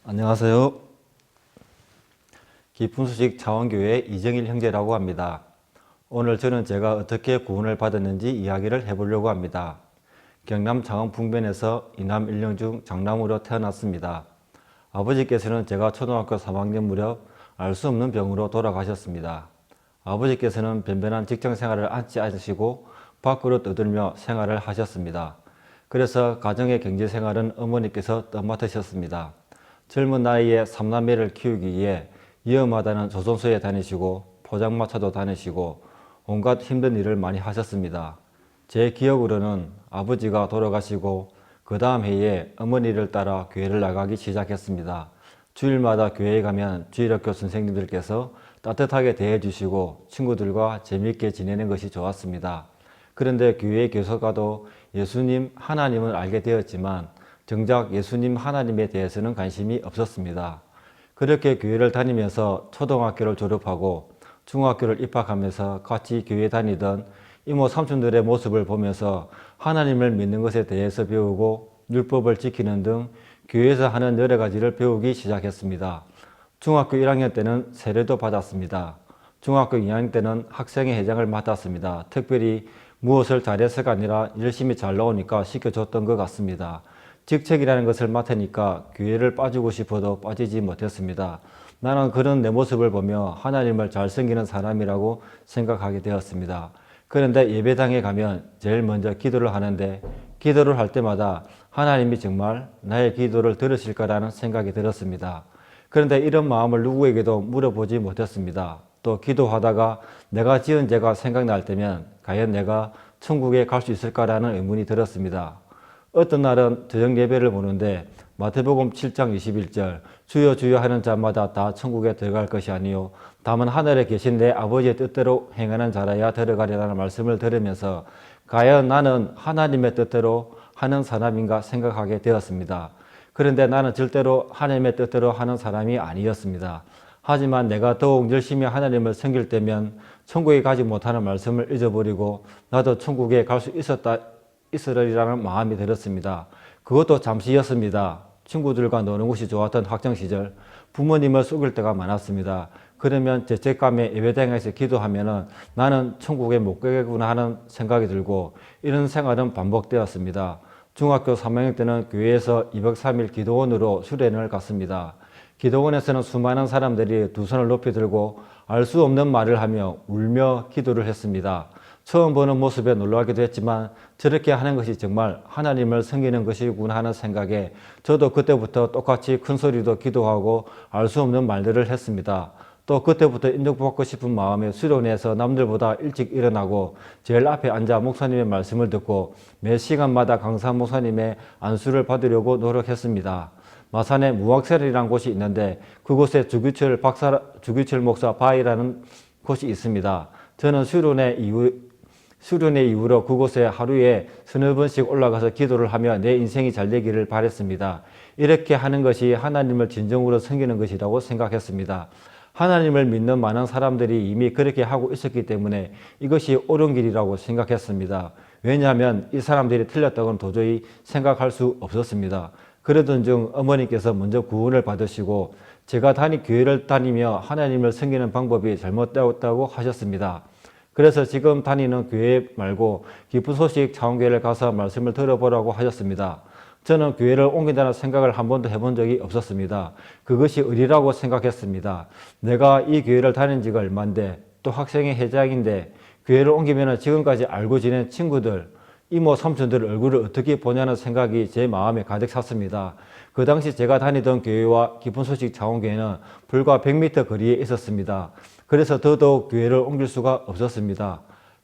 안녕하세요. 깊은 소식 차원교회 이정일 형제라고 합니다. 오늘 저는 제가 어떻게 구원을 받았는지 이야기를 해보려고 합니다. 경남 창원 풍변에서 이남 일령중 장남으로 태어났습니다. 아버지께서는 제가 초등학교 3학년 무렵 알 수 없는 병으로 돌아가셨습니다. 아버지께서는 변변한 직장 생활을 앉지 않으시고 밖으로 떠들며 생활을 하셨습니다. 그래서 가정의 경제 생활은 어머니께서 떠맡으셨습니다. 젊은 나이에 3남매를 키우기 위해 위험하다는 조선소에 다니시고 포장마차도 다니시고 온갖 힘든 일을 많이 하셨습니다. 제 기억으로는 아버지가 돌아가시고 그 다음 해에 어머니를 따라 교회를 나가기 시작했습니다. 주일마다 교회에 가면 주일학교 선생님들께서 따뜻하게 대해주시고 친구들과 재미있게 지내는 것이 좋았습니다. 그런데 교회 교서가도 예수님 하나님을 알게 되었지만 정작 예수님 하나님에 대해서는 관심이 없었습니다. 그렇게 교회를 다니면서 초등학교를 졸업하고 중학교를 입학하면서 같이 교회 다니던 이모 삼촌들의 모습을 보면서 하나님을 믿는 것에 대해서 배우고 율법을 지키는 등 교회에서 하는 여러 가지를 배우기 시작했습니다. 중학교 1학년 때는 세례도 받았습니다. 중학교 2학년 때는 학생회 회장을 맡았습니다. 특별히 무엇을 잘해서가 아니라 열심히 잘 나오니까 시켜줬던 것 같습니다. 직책이라는 것을 맡으니까 교회를 빠지고 싶어도 빠지지 못했습니다. 나는 그런 내 모습을 보며 하나님을 잘 섬기는 사람이라고 생각하게 되었습니다. 그런데 예배당에 가면 제일 먼저 기도를 하는데 기도를 할 때마다 하나님이 정말 나의 기도를 들으실까라는 생각이 들었습니다. 그런데 이런 마음을 누구에게도 물어보지 못했습니다. 또 기도하다가 내가 지은 죄가 생각날 때면 과연 내가 천국에 갈 수 있을까라는 의문이 들었습니다. 어떤 날은 저녁 예배를 보는데 마태복음 7장 21절 주여 주여 하는 자마다 다 천국에 들어갈 것이 아니요 다만 하늘에 계신 내 아버지의 뜻대로 행하는 자라야 들어가리라는 말씀을 들으면서 과연 나는 하나님의 뜻대로 하는 사람인가 생각하게 되었습니다. 그런데 나는 절대로 하나님의 뜻대로 하는 사람이 아니었습니다. 하지만 내가 더욱 열심히 하나님을 섬길 때면 천국에 가지 못하는 말씀을 잊어버리고 나도 천국에 갈 수 있으리라는 마음이 들었습니다. 그것도 잠시였습니다. 친구들과 노는 것이 좋았던 학창시절 부모님을 속일 때가 많았습니다. 그러면 죄책감에 예배당에서 기도하면 나는 천국에 못 가겠구나 하는 생각이 들고 이런 생활은 반복되었습니다. 중학교 3학년 때는 교회에서 2박 3일 기도원으로 수련을 갔습니다. 기도원에서는 수많은 사람들이 두 손을 높이 들고 알 수 없는 말을 하며 울며 기도를 했습니다. 처음 보는 모습에 놀라기도 했지만 저렇게 하는 것이 정말 하나님을 섬기는 것이구나 하는 생각에 저도 그때부터 똑같이 큰 소리로 기도하고 알 수 없는 말들을 했습니다. 또 그때부터 인정받고 싶은 마음에 수련회에서 남들보다 일찍 일어나고 제일 앞에 앉아 목사님의 말씀을 듣고 매 시간마다 강사 목사님의 안수를 받으려고 노력했습니다. 마산에 무학셀이라는 곳이 있는데 그곳에 주규철 목사 바위라는 곳이 있습니다. 저는 수련회 이후로 그곳에 하루에 서너 번씩 올라가서 기도를 하며 내 인생이 잘 되기를 바랬습니다. 이렇게 하는 것이 하나님을 진정으로 섬기는 것이라고 생각했습니다. 하나님을 믿는 많은 사람들이 이미 그렇게 하고 있었기 때문에 이것이 옳은 길이라고 생각했습니다. 왜냐하면 이 사람들이 틀렸다고는 도저히 생각할 수 없었습니다. 그러던 중 어머니께서 먼저 구원을 받으시고 제가 교회를 다니며 하나님을 섬기는 방법이 잘못되었다고 하셨습니다. 그래서 지금 다니는 교회 말고 깊은 소식 차원교회를 가서 말씀을 들어보라고 하셨습니다. 저는 교회를 옮긴다는 생각을 한 번도 해본 적이 없었습니다. 그것이 의리라고 생각했습니다. 내가 이 교회를 다닌 지가 얼마인데 또 학생회 회장인데 교회를 옮기면 지금까지 알고 지낸 친구들, 이모 삼촌들 얼굴을 어떻게 보냐는 생각이 제 마음에 가득 찼습니다. 그 당시 제가 다니던 교회와 깊은 소식 차원교회는 불과 100m 거리에 있었습니다. 그래서 더더욱 교회를 옮길 수가 없었습니다.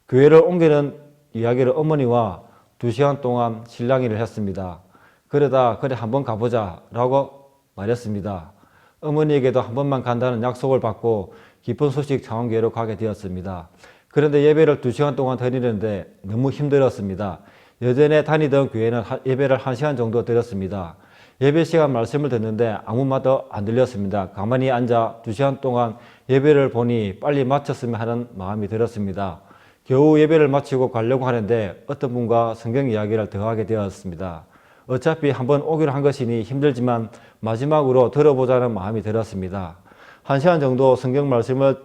교회를 옮기는 이야기를 어머니와 2시간 동안 실랑이를 했습니다. 그러다 그래 한번 가보자 라고 말했습니다. 어머니에게도 한 번만 간다는 약속을 받고 깊은 소식 차원교회로 가게 되었습니다. 그런데 예배를 2시간 동안 드리는데 너무 힘들었습니다. 예전에 다니던 교회는 예배를 1시간 정도 드렸습니다. 예배 시간 말씀을 듣는데 아무 말도 안 들렸습니다. 가만히 앉아 2시간 동안 예배를 보니 빨리 마쳤으면 하는 마음이 들었습니다. 겨우 예배를 마치고 가려고 하는데 어떤 분과 성경 이야기를 더 하게 되었습니다. 어차피 한번 오기로 한 것이니 힘들지만 마지막으로 들어보자는 마음이 들었습니다. 1시간 정도 성경 말씀을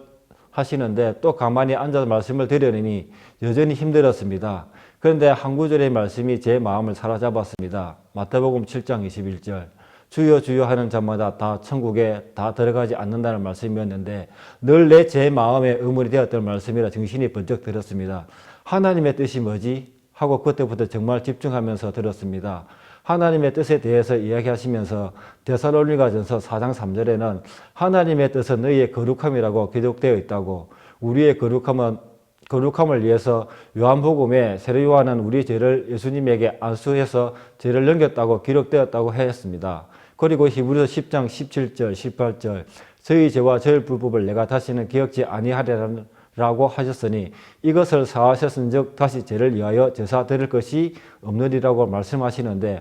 하시는데 또 가만히 앉아서 말씀을 드리려니 여전히 힘들었습니다. 그런데 한 구절의 말씀이 제 마음을 사로잡았습니다. 마태복음 7장 21절. 주여 주여 하는 자마다 다 천국에 다 들어가지 않는다는 말씀이었는데 늘 제 마음에 의문이 되었던 말씀이라 정신이 번쩍 들었습니다. 하나님의 뜻이 뭐지? 하고 그때부터 정말 집중하면서 들었습니다. 하나님의 뜻에 대해서 이야기하시면서 데살로니가전서 4장 3절에는 하나님의 뜻은 너희의 거룩함이라고 기록되어 있다고, 우리의 거룩함을 위해서 요한복음에 세례 요한은 우리 죄를 예수님에게 안수해서 죄를 넘겼다고 기록되었다고 했습니다. 그리고 히브리서 10장 17절 18절 저희 죄와 저희 불법을 내가 다시는 기억지 아니하리라고 하셨으니 이것을 사하셨은즉 다시 죄를 위하여 제사 드릴 것이 없느니라고 말씀하시는데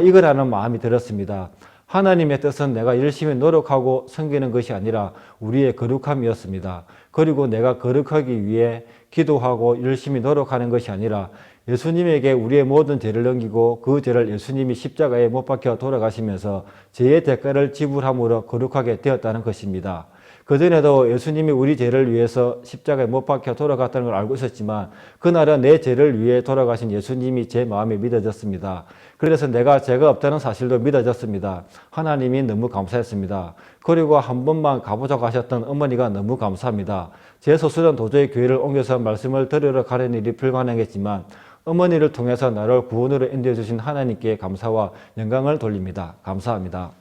이거라는 마음이 들었습니다. 하나님의 뜻은 내가 열심히 노력하고 섬기는 것이 아니라 우리의 거룩함이었습니다. 그리고 내가 거룩하기 위해 기도하고 열심히 노력하는 것이 아니라 예수님에게 우리의 모든 죄를 넘기고 그 죄를 예수님이 십자가에 못 박혀 돌아가시면서 죄의 대가를 지불함으로 거룩하게 되었다는 것입니다. 그전에도 예수님이 우리 죄를 위해서 십자가에 못 박혀 돌아갔다는 걸 알고 있었지만 그날은 내 죄를 위해 돌아가신 예수님이 제 마음에 믿어졌습니다. 그래서 내가 죄가 없다는 사실도 믿어졌습니다. 하나님이 너무 감사했습니다. 그리고 한 번만 가보자고 하셨던 어머니가 너무 감사합니다. 제 소수는 도저히 교회를 옮겨서 말씀을 들으러 가는 일이 불가능했지만 어머니를 통해서 나를 구원으로 인도해 주신 하나님께 감사와 영광을 돌립니다. 감사합니다.